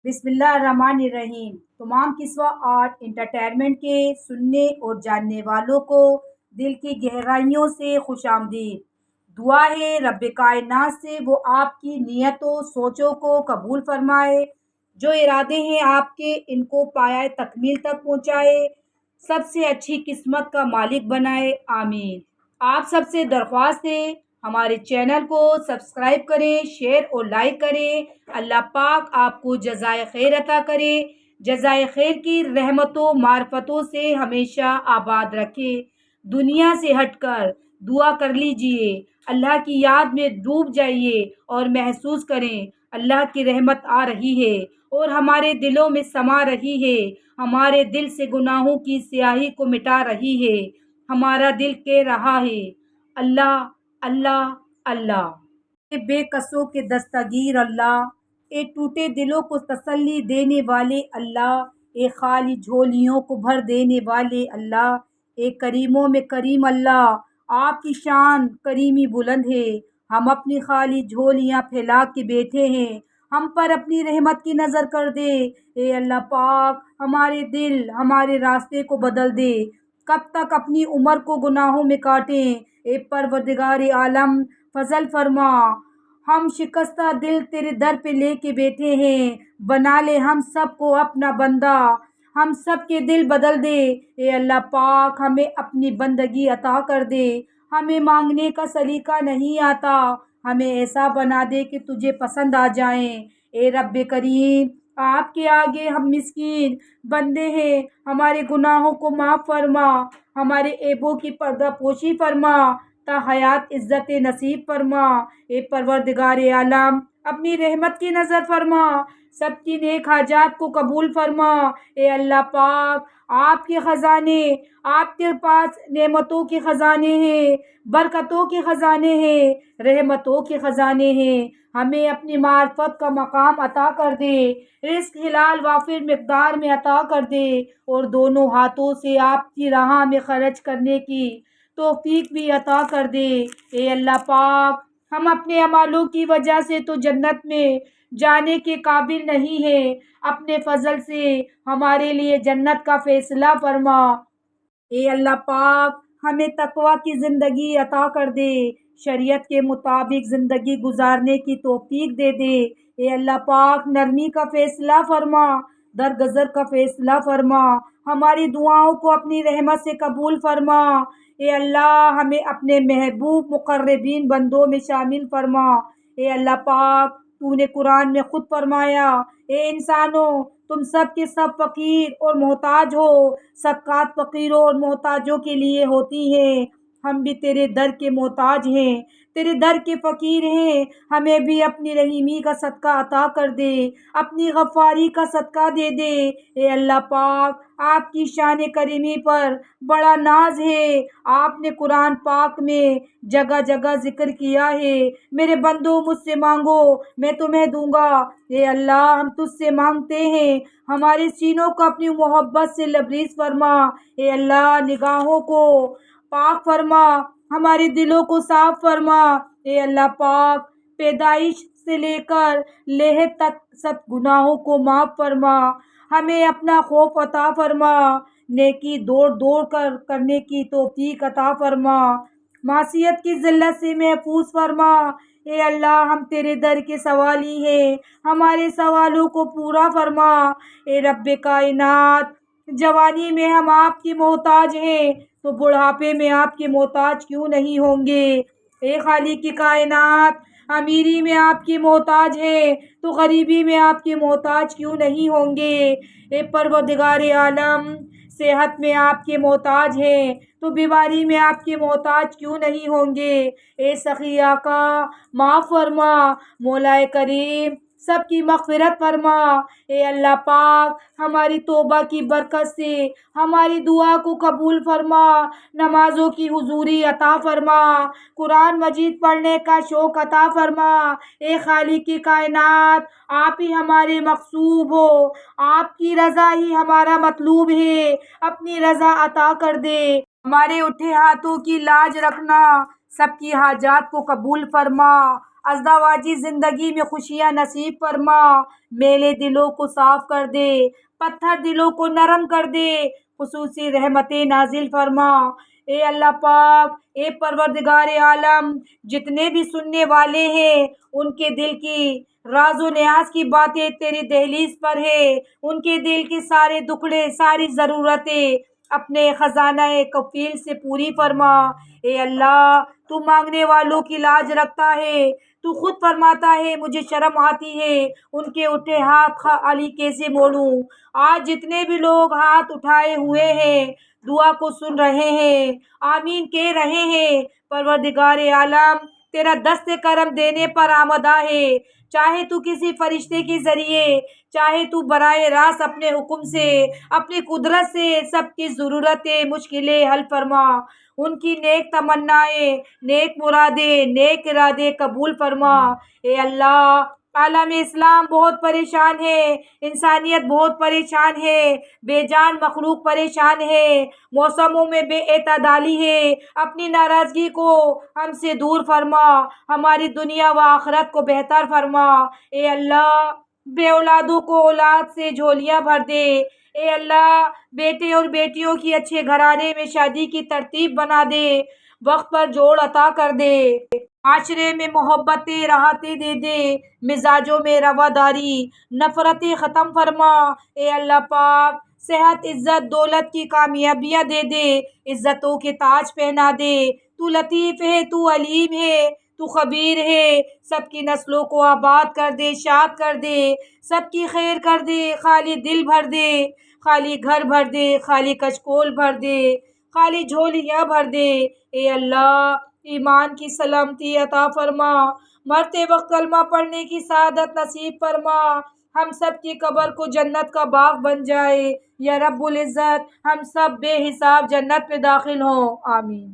بسم اللہ الرحمن الرحیم۔ تمام قصہ آرٹ انٹرٹینمنٹ کے سننے اور جاننے والوں کو دل کی گہرائیوں سے خوش آمدید۔ دعا ہے رب کائنات سے وہ آپ کی نیتوں سوچوں کو قبول فرمائے، جو ارادے ہیں آپ کے ان کو پایہ تکمیل تک پہنچائے، سب سے اچھی قسمت کا مالک بنائے، آمین۔ آپ سب سے درخواست ہے ہمارے چینل کو سبسکرائب کریں، شیئر اور لائک کریں۔ اللہ پاک آپ کو جزائے خیر عطا کرے، جزائے خیر کی رحمتوں معرفتوں سے ہمیشہ آباد رکھے۔ دنیا سے ہٹ کر دعا کر لیجئے، اللہ کی یاد میں ڈوب جائیے اور محسوس کریں اللہ کی رحمت آ رہی ہے اور ہمارے دلوں میں سما رہی ہے، ہمارے دل سے گناہوں کی سیاہی کو مٹا رہی ہے۔ ہمارا دل کہہ رہا ہے اللہ اللہ اللہ۔ اے بے کسوں کے دستگیر اللہ، اے ٹوٹے دلوں کو تسلی دینے والے اللہ، اے خالی جھولیوں کو بھر دینے والے اللہ، اے کریموں میں کریم اللہ، آپ کی شان کریمی بلند ہے۔ ہم اپنی خالی جھولیاں پھیلا کے بیٹھے ہیں، ہم پر اپنی رحمت کی نظر کر دے۔ اے اللہ پاک، ہمارے دل ہمارے راستے کو بدل دے۔ کب تک اپنی عمر کو گناہوں میں کاٹیں؟ اے پروردگار عالم فضل فرما، ہم شکستہ دل تیرے در پہ لے کے بیٹھے ہیں، بنا لے ہم سب کو اپنا بندہ، ہم سب کے دل بدل دے۔ اے اللہ پاک، ہمیں اپنی بندگی عطا کر دے، ہمیں مانگنے کا سلیقہ نہیں آتا، ہمیں ایسا بنا دے کہ تجھے پسند آ جائیں۔ اے رب کریم، آپ کے آگے ہم مسکین بندے ہیں، ہمارے گناہوں کو معاف فرما، ہمارے عیبوں کی پردہ پوشی فرما، تا حیات عزت نصیب فرما۔ اے پروردگار عالم، اپنی رحمت کی نظر فرما، سب کی نیک حاجات کو قبول فرما۔ اے اللہ پاک، آپ کے خزانے، آپ کے پاس نعمتوں کے خزانے ہیں، برکتوں کے خزانے ہیں، رحمتوں کے خزانے ہیں، ہمیں اپنی معرفت کا مقام عطا کر دے، رزق حلال وافر مقدار میں عطا کر دے، اور دونوں ہاتھوں سے آپ کی راہ میں خرچ کرنے کی توفیق بھی عطا کر دے۔ اے اللہ پاک، ہم اپنے اعمالوں کی وجہ سے تو جنت میں جانے کے قابل نہیں ہیں، اپنے فضل سے ہمارے لیے جنت کا فیصلہ فرما۔ اے اللہ پاک، ہمیں تقوی کی زندگی عطا کر دے، شریعت کے مطابق زندگی گزارنے کی توفیق دے دے۔ اے اللہ پاک، نرمی کا فیصلہ فرما، درگزر کا فیصلہ فرما، ہماری دعاؤں کو اپنی رحمت سے قبول فرما۔ اے اللہ، ہمیں اپنے محبوب مقربین بندوں میں شامل فرما۔ اے اللہ پاک، تو نے قرآن میں خود فرمایا، اے انسانوں، تم سب کے سب فقیر اور محتاج ہو، صدقات فقیروں اور محتاجوں کے لیے ہوتی ہیں، ہم بھی تیرے در کے محتاج ہیں، تیرے در کے فقیر ہیں، ہمیں بھی اپنی رحیمی کا صدقہ عطا کر دے، اپنی غفاری کا صدقہ دے دے۔ اے اللہ پاک، آپ کی شان کریمی پر بڑا ناز ہے، آپ نے قرآن پاک میں جگہ جگہ ذکر کیا ہے، میرے بندو مجھ سے مانگو میں تمہیں دوں گا۔ اے اللہ، ہم تجھ سے مانگتے ہیں، ہمارے سینوں کو اپنی محبت سے لبریز فرما۔ اے اللہ، نگاہوں کو پاک فرما، ہمارے دلوں کو صاف فرما۔ اے اللہ پاک، پیدائش سے لے کر لحد تک سب گناہوں کو معاف فرما، ہمیں اپنا خوف عطا فرما، نیکی دوڑ دوڑ کر کرنے کی توفیق عطا فرما، معصیت کی ذلت سے محفوظ فرما۔ اے اللہ، ہم تیرے در کے سوالی ہیں، ہمارے سوالوں کو پورا فرما۔ اے رب کائنات، جوانی میں ہم آپ کی محتاج ہیں تو بڑھاپے میں آپ کے محتاج کیوں نہیں ہوں گے؟ اے خالق کی کائنات، امیری میں آپ کی محتاج ہیں تو غریبی میں آپ کے محتاج کیوں نہیں ہوں گے؟ اے پروردگار عالم، صحت میں آپ کے محتاج ہیں تو بیماری میں آپ کے محتاج کیوں نہیں ہوں گے؟ اے سخی آقا، معاف فرما، مولا کریم، سب کی مغفرت فرما۔ اے اللہ پاک، ہماری توبہ کی برکت سے ہماری دعا کو قبول فرما، نمازوں کی حضوری عطا فرما، قرآن مجید پڑھنے کا شوق عطا فرما۔ اے خالق کی کائنات، آپ ہی ہمارے مقصود ہو، آپ کی رضا ہی ہمارا مطلوب ہے، اپنی رضا عطا کر دے، ہمارے اٹھے ہاتھوں کی لاج رکھنا، سب کی حاجات کو قبول فرما۔ ازدواجی زندگی میں خوشیاں نصیب فرما، میلے دلوں کو صاف کر دے، پتھر دلوں کو نرم کر دے، خصوصی رحمتیں نازل فرما۔ اے اللہ پاک، اے پروردگار عالم، جتنے بھی سننے والے ہیں ان کے دل کی راز و نیاز کی باتیں تیری دہلیز پر ہے، ان کے دل کے سارے دکھڑے، ساری ضرورتیں اپنے خزانہ کفیل سے پوری فرما۔ اے اللہ، تو مانگنے والوں کی لاج رکھتا ہے، تو خود فرماتا ہے مجھے شرم آتی ہے ان کے اٹھے ہاتھ خالی کیسے موڑوں۔ آج جتنے بھی لوگ ہاتھ اٹھائے ہوئے ہیں دعا کو سن رہے ہیں، آمین کہہ رہے ہیں، پروردگار عالم تیرا دست کرم دینے پر آمدہ ہے، چاہے تو کسی فرشتے کے ذریعے، چاہے تو براہ راست اپنے حکم سے، اپنی قدرت سے سب کی ضرورتیں، مشکلیں حل فرما، ان کی نیک تمنائیں، نیک مرادیں، نیک ارادے قبول فرما۔ اے اللہ، عالم اسلام بہت پریشان ہے، انسانیت بہت پریشان ہے، بے جان مخلوق پریشان ہے، موسموں میں بے اعتدالی ہے، اپنی ناراضگی کو ہم سے دور فرما، ہماری دنیا و آخرت کو بہتر فرما۔ اے اللہ، بے اولادوں کو اولاد سے جھولیاں بھر دے۔ اے اللہ، بیٹے اور بیٹیوں کی اچھے گھرانے میں شادی کی ترتیب بنا دے، وقت پر جوڑ عطا کر دے، معاشرے میں محبتیں راحتیں دے دے، مزاجوں میں رواداری نفرتیں ختم فرما۔ اے اللہ پاک، صحت عزت دولت کی کامیابیاں دے دے، عزتوں کے تاج پہنا دے، تو لطیف ہے، تو علیم ہے، تو خبیر ہے، سب کی نسلوں کو آباد کر دے، شاد کر دے، سب کی خیر کر دے، خالی دل بھر دے، خالی گھر بھر دے، خالی کچکول بھر دے، خالی جھولیاں بھر دے۔ اے اللہ، ایمان کی سلامتی عطا فرما، مرتے وقت کلمہ پڑھنے کی سعادت نصیب فرما، ہم سب کی قبر کو جنت کا باغ بن جائے، یا رب العزت ہم سب بے حساب جنت میں داخل ہوں، آمین۔